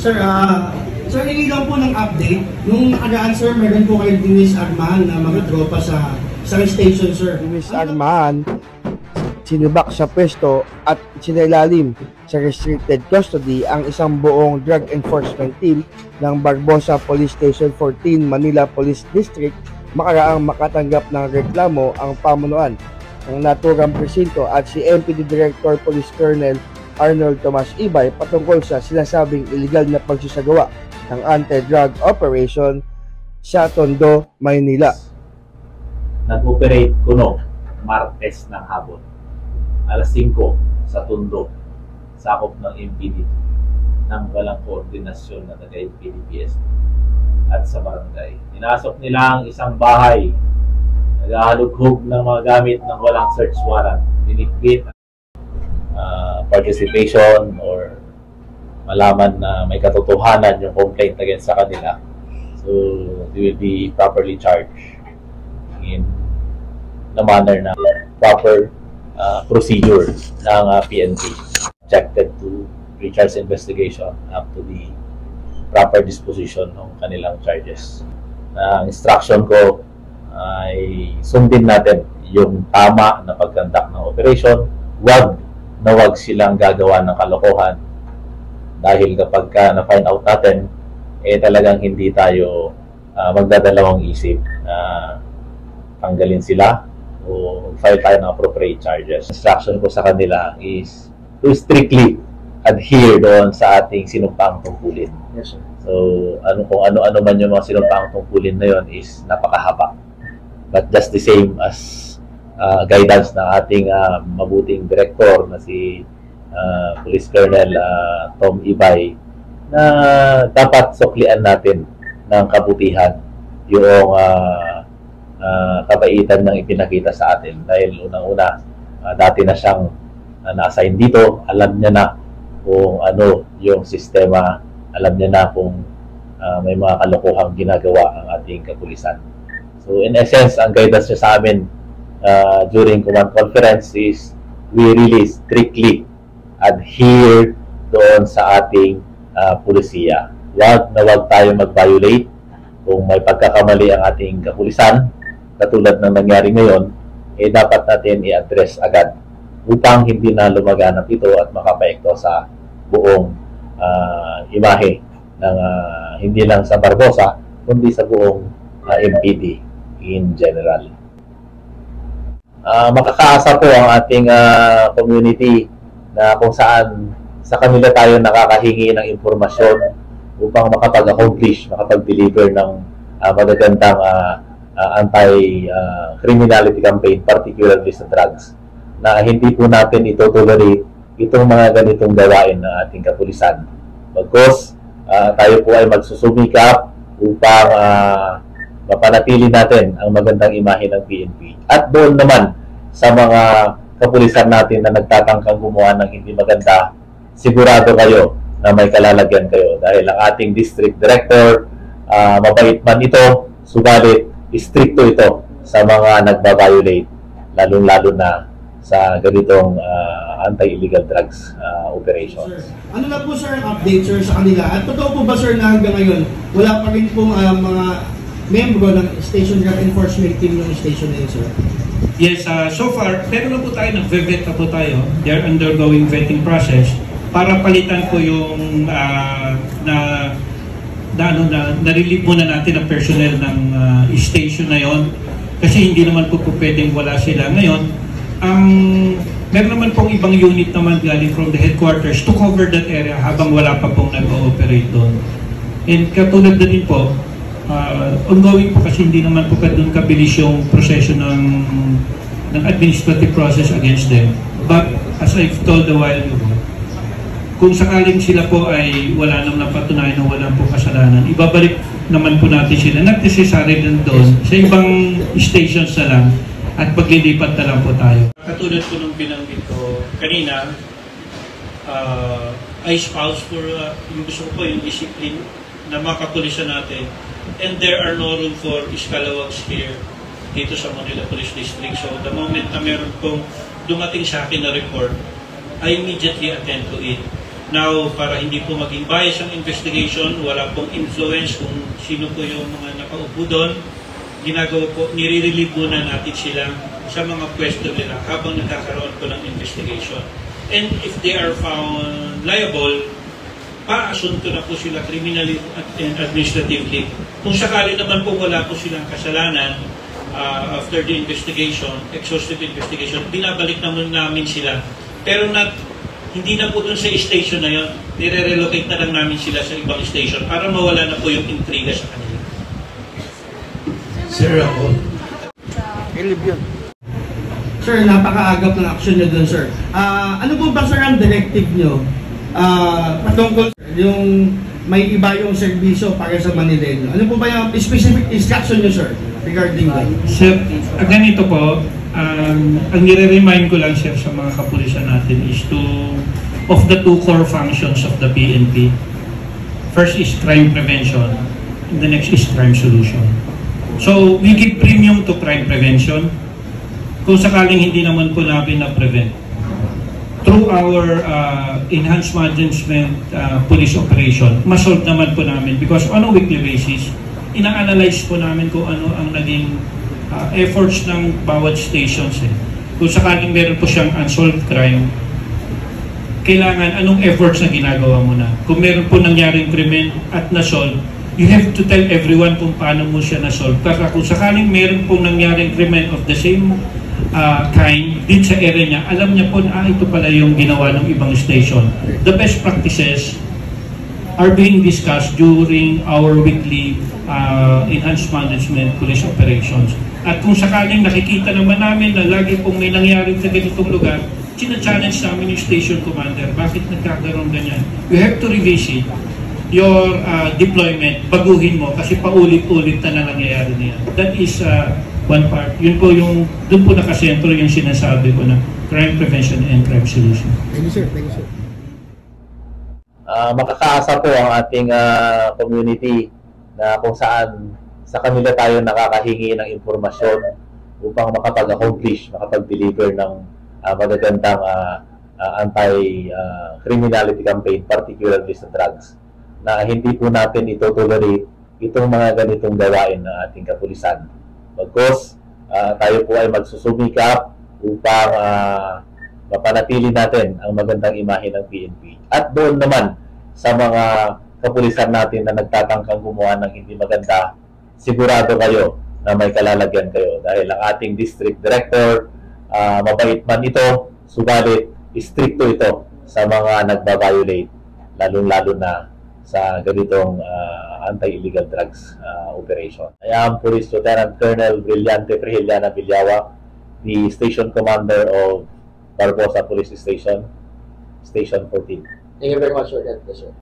Sir, sir, hindi lang po ng update. Nung nakaraan, sir, meron po kayo Luis Arman na mga tropa sa station, sir. Luis Arman, sinubak sa pwesto at sinailalim sa restricted custody ang isang buong drug enforcement team ng Barbosa Police Station 14, Manila Police District makaraang makatanggap ng reklamo ang pamunuan ng naturang presinto at si MPD Director Police Colonel Arnold Tomas Ibay patungkol sa sinasabing illegal na pagsasagawa ng anti-drug operation sa Tondo, Maynila. Nag-operate kuno Martes ng hapon, alas 5 sa Tondo, sakop ng MPD ng walang koordinasyon na taga-MPD-PS at sa barangay. Inasok nila ang isang bahay, naghahalughog ng mga gamit ng walang search warrant, dinitbit participation or malaman na may katotohanan yung complaint against sa kanila. So, they will be properly charged in the manner na proper procedure ng PNP. Subjected to pre-charge investigation up to the proper disposition ng kanilang charges. Ang instruction ko ay sundin natin yung tama na pag-conduct ng operation. Wag silang gagawa ng kalokohan dahil kapag na-find out natin, talagang hindi tayo magdadalawang isip na tanggalin sila o file tayo ng appropriate charges. Instruction ko sa kanila is to strictly adhere doon sa ating sinumpaang tungkulin. Yes, sir. So, kung ano man yung mga sinumpaang tungkulin na yon is napakahaba. But just the same as guidance ng ating mabuting director na si Police Colonel Tom Ibay na dapat suklian natin ng kabutihan yung kabaitan ng ipinakita sa atin dahil unang-una dati na siyang na-assign dito, alam niya na kung ano yung sistema, alam niya na kung may mga kalokohang ginagawa ang ating kapulisan. So in essence, ang guidance niya sa amin during command conference is we really strictly adhere doon sa ating pulisiya. Wag tayo mag-violate kung may pagkakamali ang ating kapulisan katulad ng nangyari ngayon, dapat natin i-address agad upang hindi na lumaganap ito at makapaekto sa buong imahe ng hindi lang sa Barbosa kundi sa buong MPD in general. Makakaasa po ang ating community na kung saan sa kanila tayo nakakahingi ng impormasyon upang makapag-accomplish, makapag-deliver ng magagandang anti-criminality campaign, particularly sa drugs, na hindi po natin ito-tolerate itong mga ganitong gawain ng ating kapulisan. Bagkus, tayo po ay magsusumikap upang mapanatili natin ang magandang imahe ng PNP. At doon naman sa mga kapulisan natin na nagtatangkang gumawa ng hindi maganda, sigurado kayo na may kalalagyan kayo dahil ang ating district director, mabait man ito, subalit stricto ito sa mga nagbabiolate, lalong-lalo na sa ganitong anti-illegal drugs operations. Sir, ano na po sir ang update sir sa kanila? At totoo po ba sir na hanggang ngayon wala pa rin pong mga membro ng Station Drug Enforcement Team ng station na yun, sir? Yes, so far, pero na po tayo, nag-vet na po tayo. They're undergoing vetting process para palitan po yung na-relieve muna natin ang personnel ng station na yon. Kasi hindi naman po pwedeng wala sila. Ngayon, meron naman pong ibang unit naman galing from the headquarters to cover that area habang wala pa pong nag-ooperate doon. And katulad na din po, ongoing po kasi hindi naman po doon kabilis yung proseso ng administrative process against them. But as I've told a while ago, kung sakaling sila po ay wala naman napatunayan na wala po kasalanan, ibabalik naman po natin sila. Not necessary din doon, sa ibang stations na lang at paglilipat na lang po tayo. Katulad po nung binanggit ko kanina, I espouse for yung gusto ko po yung discipline na makapulisan natin. And there are no room for scalawags here dito sa Manila Police District. So the moment na meron pong dumating sa akin na report, I immediately attend to it. Now, para hindi po maging bias ang investigation, wala pong influence kung sino po yung mga nakaupo doon, ginagawa po, nire-relieve muna natin sila sa mga pwesto nila habang nagkakaroon po ng investigation. And if they are found liable, paasunto na po sila criminally and administratively. Kung sakali naman po wala po silang kasalanan, after the investigation, exhaustive investigation, binabalik naman namin sila. Pero hindi na po dun sa station na yun, nire-relocate na lang namin sila sa ibang station para mawala na po yung intriga sa kanila. Sir, ako. Ilib yun. Sir, napakaagap ng action nyo dun, sir. Ano po ba, sir, ang directive nyo? Patungkol yung may iba yung serbisyo para sa Manileño. Ano po ba yung specific instruction nyo, sir, regarding that? Sir, ganito po, ang nire-remind ko lang, sir, sa mga kapulisan natin is of the two core functions of the PNP. First is crime prevention, and the next is crime solution. So, we give premium to crime prevention. Kung sakaling hindi naman po namin na-prevent, through our enhanced management police operation, masolve naman po namin because on a weekly basis, ina-analyze po namin kung ano ang naging efforts ng bawat stations. Kung sakaling meron po siyang unsolved crime, kailangan anong efforts na ginagawa mo na. Kung meron po nangyaring krimen at na-solve, you have to tell everyone kung paano mo siya na-solve. Kasi kung sakaling meron pong nangyaring krimen of the same kind din sa area niya, alam niya po na ito pala yung ginawa ng ibang station. The best practices are being discussed during our weekly enhanced management police operations. At kung sakaling nakikita naman namin na lagi pong may nangyari sa ganitong lugar, china-challenge namin yung station commander, bakit nagkakaroon ganyan? You have to revisit your deployment, baguhin mo kasi paulit-ulit na nangyayari niya. That is one part. Yun po yung, doon po nakasentro yung sinasabi ko na crime prevention and crime solution. Thank you, sir. Thank you, sir. Makakaasa po ang ating community na kung saan sa kanila tayo nakakahingi ng impormasyon upang makapag-accomplish, makapag-deliver ng magagandang anti-criminality campaign, particularly sa drugs, na hindi po natin ito tolerate itong mga ganitong gawain ng ating kapulisan. Bagkus, tayo po ay magsusumikap upang mapanatili natin ang magandang imahe ng PNP. At doon naman sa mga kapulisan natin na nagtatangkang gumawa ng hindi maganda, sigurado kayo na may kalalagyan kayo dahil ang ating district director, mabait man ito, subalit stricto ito sa mga nagbabiolate, lalong-lalo na sa ganitong anti-illegal drugs operation. I am Police Lieutenant Colonel Brillante Frihiliana Villawa, the Station Commander of Barbosa Police Station, Station 14. Thank you very much for that, sir.